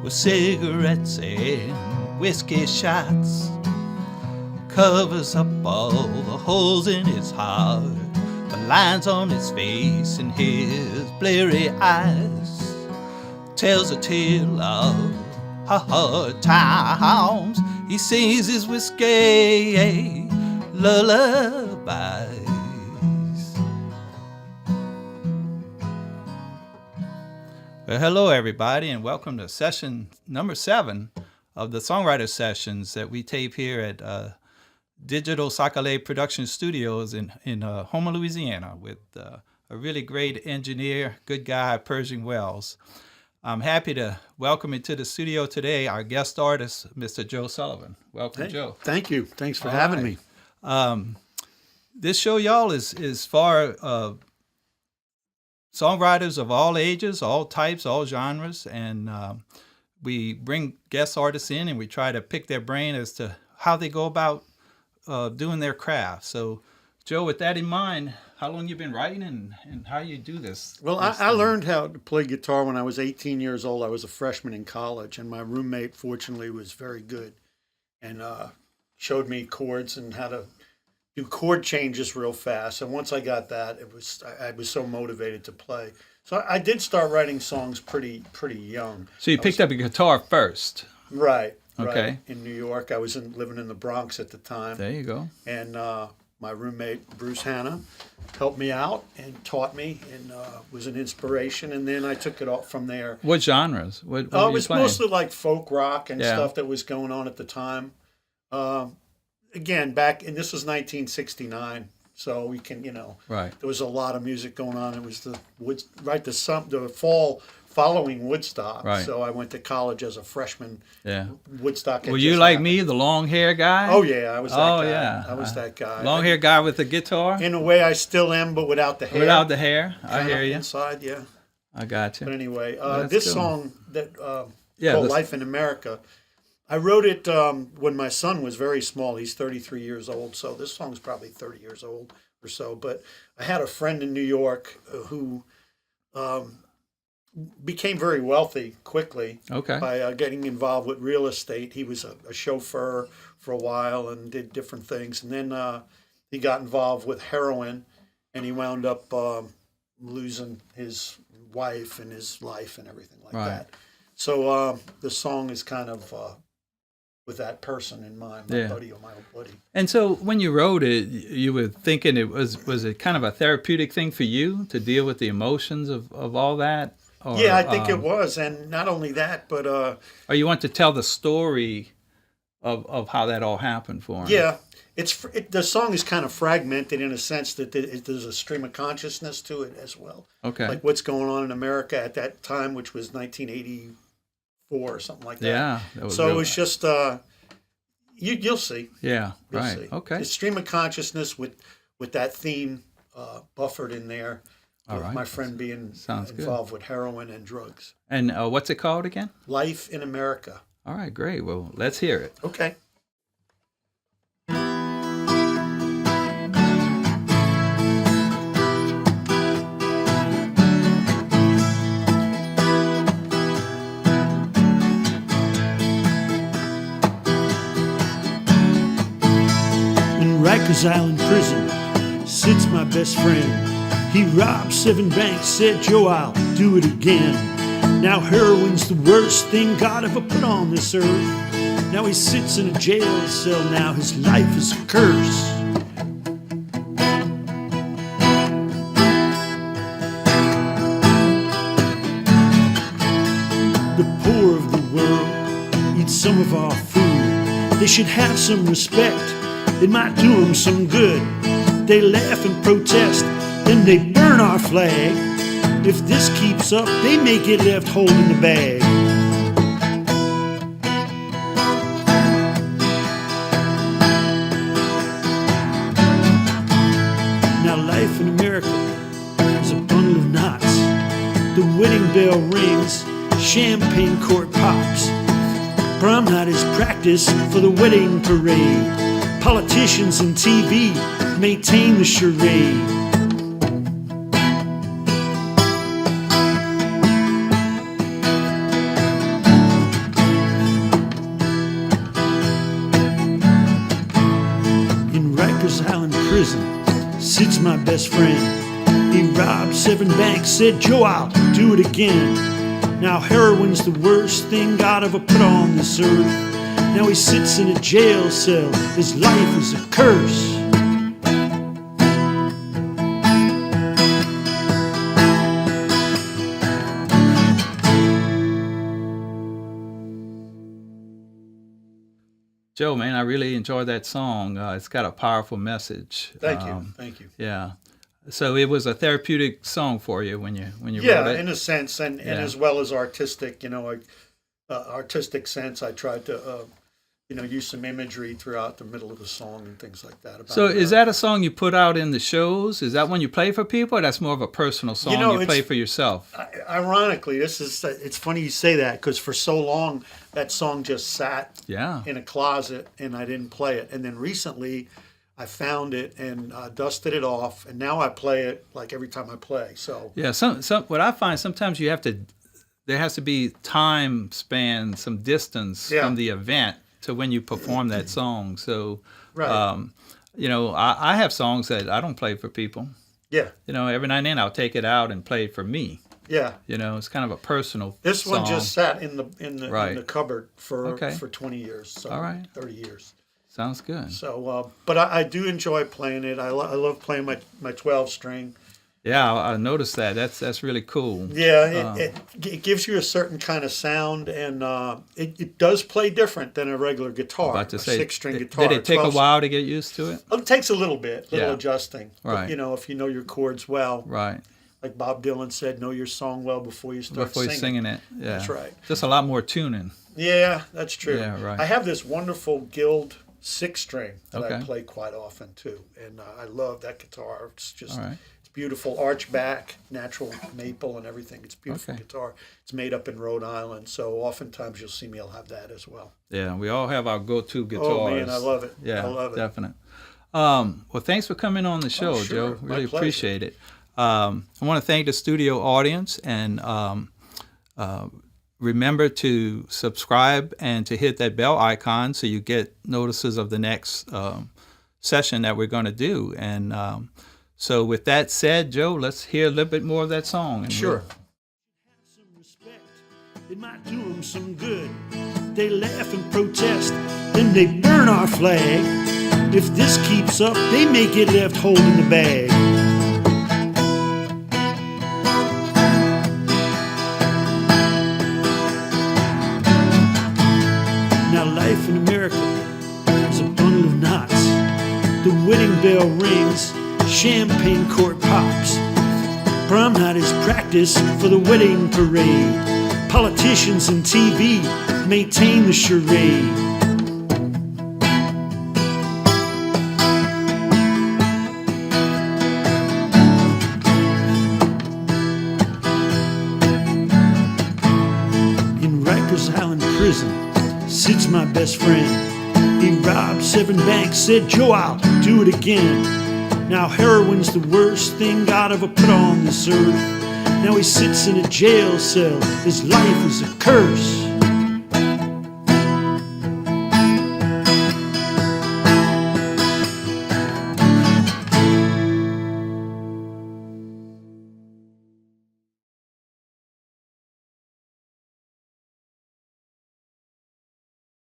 with cigarettes and whiskey shots. Covers up all the holes in his heart, the lines on his face and his bleary eyes. Tells a tale of hard times. He sings his whiskey lullabies. Well, hello, everybody, and welcome to session number 7 of the Songwriter Sessions that we tape here at Digital Sac-a-Lait Productions studios in Houma, Louisiana, with a really great engineer, good guy, Pershing Wells. I'm happy to welcome into the studio today our guest artist, Mr. Joe Sullivan. Welcome, hey, Joe. Thank you. Thanks for having me. This show, y'all, is for songwriters of all ages, all types, all genres, and we bring guest artists in and we try to pick their brain as to how they go about doing their craft. So, Joe, with that in mind, how long you been writing and how you do this? Well, I learned how to play guitar when I was 18 years old. I was a freshman in college, and my roommate, fortunately, was very good and showed me chords and how to do chord changes real fast. And once I got that, I was so motivated to play. So I did start writing songs pretty young. So you picked up a guitar first. Right. Okay. Right, in New York. I was living in the Bronx at the time. There you go. And my roommate, Bruce Hanna, helped me out and taught me and was an inspiration. And then I took it off from there. What genres? What it were you was playing? mostly like folk rock and stuff that was going on at the time. Again, and this was 1969. So we can, right. There was a lot of music going on. It was the fall following Woodstock. Right. So I went to college as a freshman. Yeah. Woodstock. Were you like me, the long hair guy? Oh yeah, I was that guy. Oh yeah, I was that guy. Long hair guy with the guitar. In a way, I still am, but without the hair. Without the hair, I hear you. Inside, yeah. I got you. But anyway, cool. this song that called "Life in America," I wrote it when my son was very small. He's 33 years old, so this song's probably 30 years old or so. But I had a friend in New York who became very wealthy quickly by getting involved with real estate. He was a chauffeur for a while and did different things. And then he got involved with heroin, and he wound up losing his wife and his life and everything like that. So the song is kind of with that person in mind, my buddy or my old buddy. And so when you wrote it, you were thinking was it kind of a therapeutic thing for you to deal with the emotions of all that? Or, yeah, I think it was. And not only that, but... or you want to tell the story of how that all happened for him? Yeah. The song is kind of fragmented in a sense that there's a stream of consciousness to it as well. Okay. Like what's going on in America at that time, which was 1984 or something like that. Yeah. It was just... you'll see. Yeah, You'll right. see. Okay. The stream of consciousness with that theme buffered in there. All right. My friend being involved with heroin and drugs. And what's it called again? Life in America. All right, great. Well, let's hear it. Okay. In Rikers Island prison sits my best friend. He robbed 7 banks, said, Joe, I'll do it again. Now heroin's the worst thing God ever put on this earth. Now he sits in a jail cell, now his life is a curse. The poor of the world eat some of our food. They should have some respect, it might do them some good. They laugh and protest, then they burn our flag. If this keeps up, they may get left holding the bag. Now life in America is a bundle of knots. The wedding bell rings, champagne cork pops. Prom night is practice for the wedding parade. Politicians and TV maintain the charade. prison sits my best friend. He robbed 7 banks, said, Joe, I'll do it again. Now heroin's the worst thing God ever put on this earth. Now he sits in a jail cell, his life is a curse. Joe, man, I really enjoyed that song. It's got a powerful message. Thank you. Yeah. So it was a therapeutic song for you when you wrote it? Yeah, in a sense, and as well as artistic, artistic sense. I tried to, use some imagery throughout the middle of the song and things like that. So is that a song you put out in the shows? Is that when you play for people, or that's more of a personal song you play for yourself? Ironically, it's funny you say that, because for so long that song just sat in a closet and I didn't play it. And then recently I found it and dusted it off, and now I play it like every time I play. So yeah, what I find sometimes there has to be time span, some distance from the event to when you perform that song. So, I have songs that I don't play for people. Yeah. Every now and then I'll take it out and play it for me. Yeah. It's kind of a personal This song. one just sat in the cupboard for 20 years. So all right. 30 years. Sounds good. So, but I do enjoy playing it. I love playing my 12-string. Yeah, I noticed that. That's really cool. Yeah, it gives you a certain kind of sound, and it does play different than a regular guitar, about to say, 6-string guitar. Did it take a while to get used to it? Well, it takes a little adjusting. Right. But, if you know your chords well. Right. Like Bob Dylan said, know your song well before you start singing it. Yeah. That's right. Just a lot more tuning. Yeah, that's true. Yeah, right. I have this wonderful Guild 6-string that I play quite often too, and I love that guitar. It's just it's beautiful, arch back, natural maple and everything. It's a beautiful guitar. It's made up in Rhode Island, so oftentimes you'll see me. I'll have that as well. Yeah, we all have our go-to guitars. Oh man, I love it. Yeah, I love it. Definite. Well, thanks for coming on the show, sure. Joe. Really appreciate it. I want to thank the studio audience, and remember to subscribe and to hit that bell icon so you get notices of the next session that we're going to do. And so with that said, Joe, let's hear a little bit more of that song. And sure. Some respect. It might do them some good. They laugh and protest, then they burn our flag. If this keeps up, they may get left holding the bag. Now life in America is a bundle of knots. The wedding bell rings, champagne cork pops. Prom night is practice for the wedding parade. Politicians and TV maintain the charade. In Rikers Island prison sits my best friend. He robbed 7 banks, said, Joe, I'll do it again. Now heroin's the worst thing God ever put on this earth. Now he sits in a jail cell, his life is a curse.